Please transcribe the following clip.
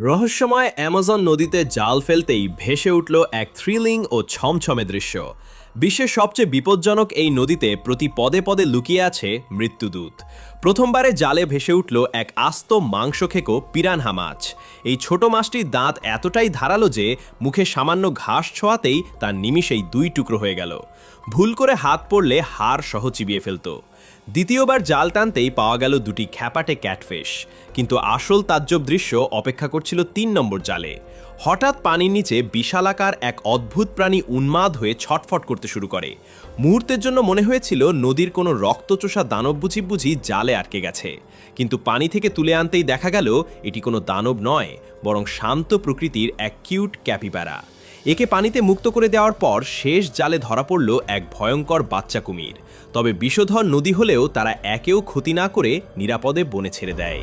রহস্যময় অ্যামাজন নদীতে জাল ফেলতেই ভেসে উঠল এক থ্রিলিং ও ছমছমে দৃশ্য। বিশ্বের সবচেয়ে বিপজ্জনক এই নদীতে প্রতি পদে পদে লুকিয়ে আছে মৃত্যুদূত। প্রথমবারে জালে ভেসে উঠল এক আস্ত মাংসখেকো পিরানহা মাছ। এই ছোট মাছটির দাঁত এতটাই ধারালো যে মুখে সামান্য ঘাস ছোঁয়াতেই তার নিমিষেই দুই টুকরো হয়ে গেল। ভুল করে হাত পড়লে হাড় সহ চিবিয়ে ফেলত। দ্বিতীয়বার জাল টানতেই পাওয়া গেল দুটি খ্যাপাটে ক্যাটফিশ। কিন্তু আসল তাজ্জব দৃশ্য অপেক্ষা করছিল ৩ নম্বর জালে। হঠাৎ পানির নিচে বিশালাকার এক অদ্ভুত প্রাণী উন্মাদ হয়ে ছটফট করতে শুরু করে। মুহূর্তের জন্য মনে হয়েছিল নদীর কোনো রক্তচোষা দানব বুঝি জালে আটকে গেছে। কিন্তু পানি থেকে তুলে আনতেই দেখা গেল এটি কোনো দানব নয়, বরং শান্ত প্রকৃতির এক কিউট ক্যাপিবারা। একে পানিতে মুক্ত করে দেওয়ার পর শেষ জালে ধরা পড়ল এক ভয়ঙ্কর বাচ্চা কুমির। তবে বিষধর নদী হলেও তারা একেও ক্ষতি না করে নিরাপদে বনে ছেড়ে দেয়।